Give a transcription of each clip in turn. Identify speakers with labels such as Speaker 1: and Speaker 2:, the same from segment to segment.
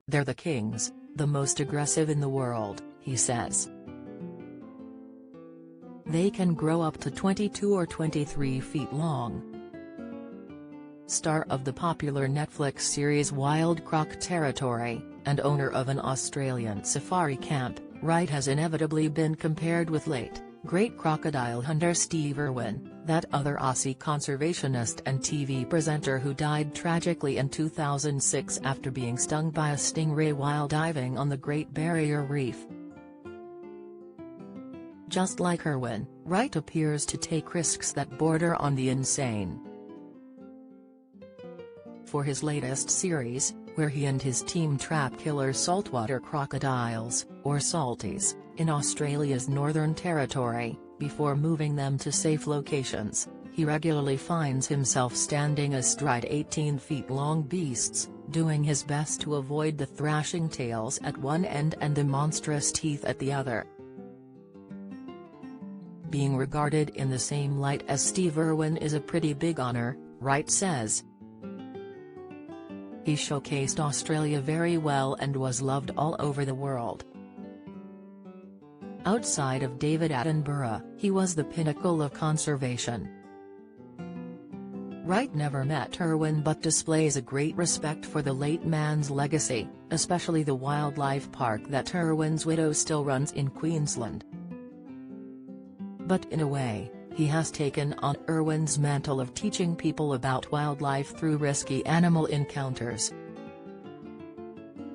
Speaker 1: "They're the kings, the most aggressive in the world," he says. They can grow up to 22 or 23 feet long. Star of the popular Netflix series Wild Croc Territory, and owner of an Australian safari camp, Wright has inevitably been compared with late, great crocodile hunter Steve Irwin, that other Aussie conservationist and TV presenter who died tragically in 2006 after being stung by a stingray while diving on the Great Barrier Reef. Just like Irwin, Wright appears to take risks that border on the insane. For his latest series, where he and his team trap killer saltwater crocodiles, or salties, in Australia's Northern Territory, before moving them to safe locations, he regularly finds himself standing astride 18-feet-long beasts, doing his best to avoid the thrashing tails at one end and the monstrous teeth at the other. Being regarded in the same light as Steve Irwin is a pretty big honor, Wright says. He showcased Australia very well and was loved all over the world. Outside of David Attenborough, he was the pinnacle of conservation. Wright never met Irwin but displays a great respect for the late man's legacy, especially the wildlife park that Irwin's widow still runs in Queensland. But in a way, he has taken on Irwin's mantle of teaching people about wildlife through risky animal encounters.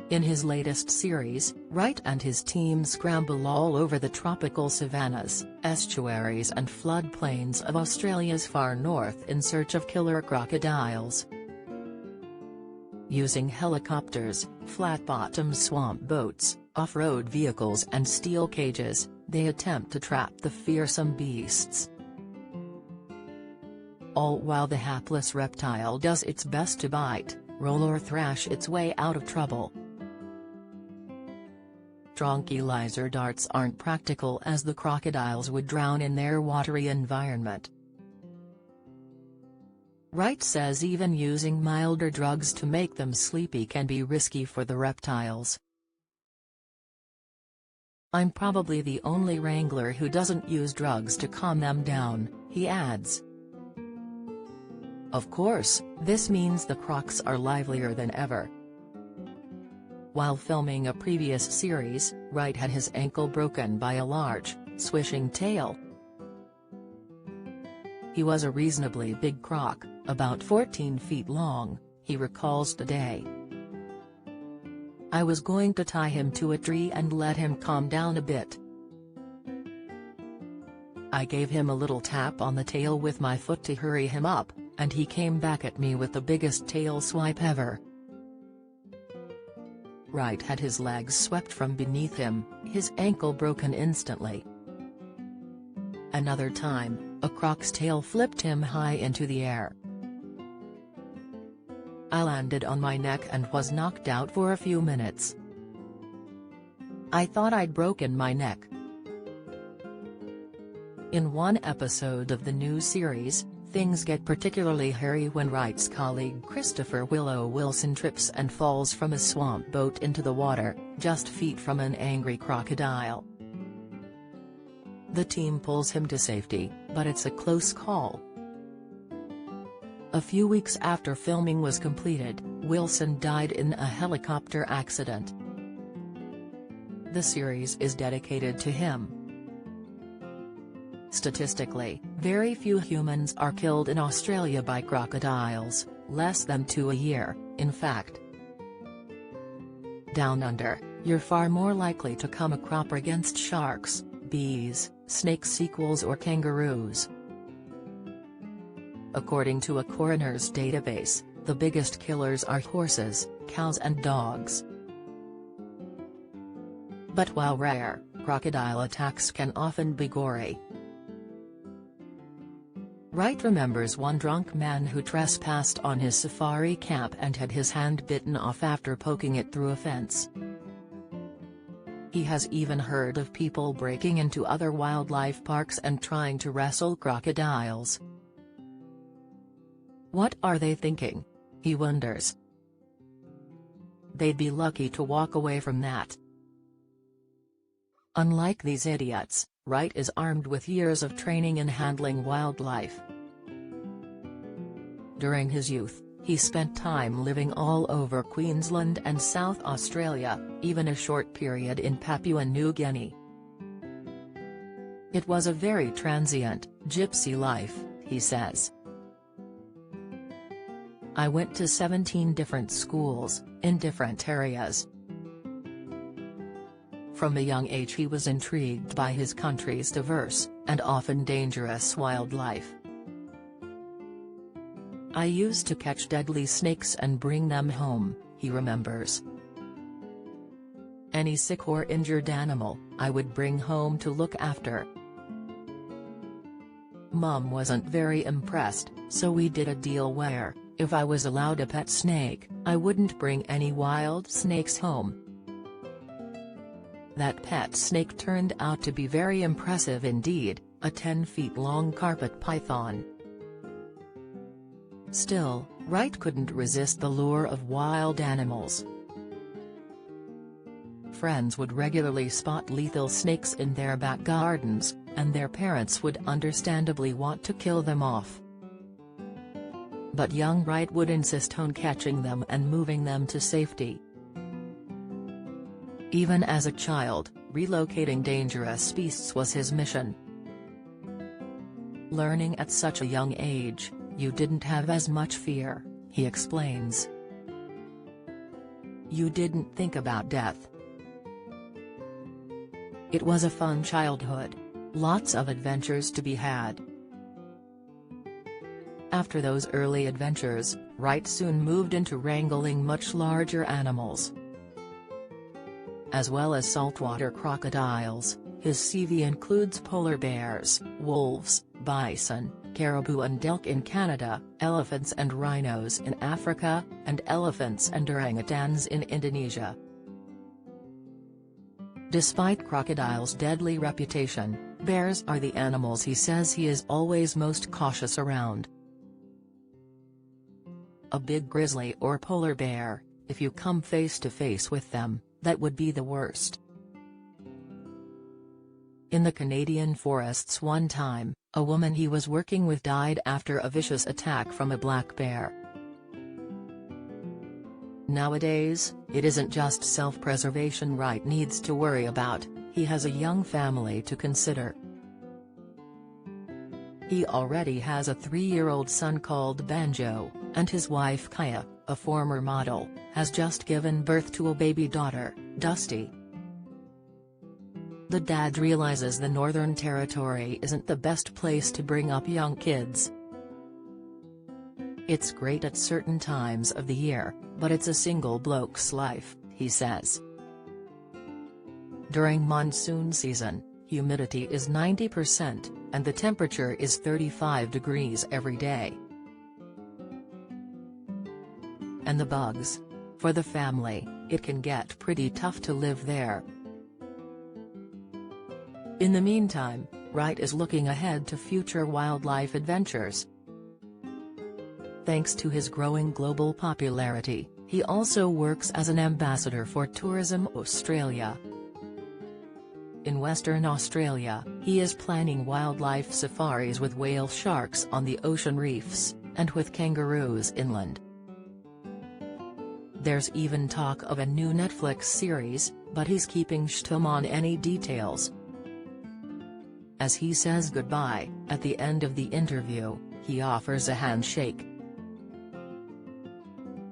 Speaker 1: In his latest series, Wright and his team scramble all over the tropical savannas, estuaries and floodplains of Australia's far north in search of killer crocodiles. Using helicopters, flat-bottom swamp boats, off-road vehicles and steel cages, they attempt to trap the fearsome beasts. All while the hapless reptile does its best to bite, roll or thrash its way out of trouble. Tranquilizer darts aren't practical as the crocodiles would drown in their watery environment. Wright says even using milder drugs to make them sleepy can be risky for the reptiles. "I'm probably the only wrangler who doesn't use drugs to calm them down," he adds. Of course, this means the crocs are livelier than ever. While filming a previous series, Wright had his ankle broken by a large, swishing tail. He was a reasonably big croc, about 14 feet long, he recalls today. "I was going to tie him to a tree and let him calm down a bit. I gave him a little tap on the tail with my foot to hurry him up, and he came back at me with the biggest tail swipe ever." Wright had his legs swept from beneath him, his ankle broken instantly. Another time, a croc's tail flipped him high into the air. "I landed on my neck and was knocked out for a few minutes. I thought I'd broken my neck." In one episode of the new series, things get particularly hairy when Wright's colleague Christopher Willow Wilson trips and falls from a swamp boat into the water, just feet from an angry crocodile. The team pulls him to safety, but it's a close call. A few weeks after filming was completed, Wilson died in a helicopter accident. The series is dedicated to him. Statistically, very few humans are killed in Australia by crocodiles, less than 2 a year, in fact. Down under, you're far more likely to come a crop against sharks, bees, snake sequels or kangaroos. According to a coroner's database, the biggest killers are horses, cows and dogs. But while rare, crocodile attacks can often be gory. Wright remembers one drunk man who trespassed on his safari camp and had his hand bitten off after poking it through a fence. He has even heard of people breaking into other wildlife parks and trying to wrestle crocodiles. What are they thinking? He wonders. they'd be lucky to walk away from that. Unlike these idiots, Wright is armed with years of training in handling wildlife. During his youth, he spent time living all over Queensland and South Australia, even a short period in Papua New Guinea. It was a very transient, gypsy life, he says. I went to 17 different schools, in different areas. From a young age he was intrigued by his country's diverse, and often dangerous wildlife. I used to catch deadly snakes and bring them home, he remembers. Any sick or injured animal, I would bring home to look after. Mom wasn't very impressed, so we did a deal where, if I was allowed a pet snake, I wouldn't bring any wild snakes home. That pet snake turned out to be very impressive indeed, a 10-feet-long carpet python. Still, Wright couldn't resist the lure of wild animals. Friends would regularly spot lethal snakes in their back gardens, and their parents would understandably want to kill them off. But young Wright would insist on catching them and moving them to safety. Even as a child, relocating dangerous beasts was his mission. Learning at such a young age, you didn't have as much fear, he explains. You didn't think about death. It was a fun childhood. Lots of adventures to be had. After those early adventures, Wright soon moved into wrangling much larger animals. As well as saltwater crocodiles, his CV includes polar bears, wolves, bison, caribou and elk in Canada, elephants and rhinos in Africa, and elephants and orangutans in Indonesia. Despite crocodiles' deadly reputation, bears are the animals he says he is always most cautious around. A big grizzly or polar bear, if you come face to face with them, that would be the worst. In the Canadian forests one time, a woman he was working with died after a vicious attack from a black bear. Nowadays, it isn't just self-preservation Wright needs to worry about, he has a young family to consider. He already has a 3-year-old son called Banjo, and his wife Kaya, a former model, has just given birth to a baby daughter, Dusty. The dad realizes the Northern Territory isn't the best place to bring up young kids. It's great at certain times of the year, but it's a single bloke's life, he says. During monsoon season, humidity is 90%, and the temperature is 35 degrees every day. And the bugs. For the family, it can get pretty tough to live there. In the meantime, Wright is looking ahead to future wildlife adventures. Thanks to his growing global popularity, he also works as an ambassador for Tourism Australia. In Western Australia, he is planning wildlife safaris with whale sharks on the ocean reefs, and with kangaroos inland. There's even talk of a new Netflix series, but he's keeping stum on any details. As he says goodbye, at the end of the interview, he offers a handshake.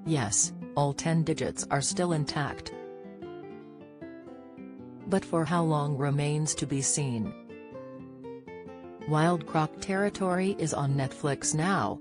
Speaker 1: Yes, all 10 digits are still intact. But for how long remains to be seen. Wild Croc Territory is on Netflix now,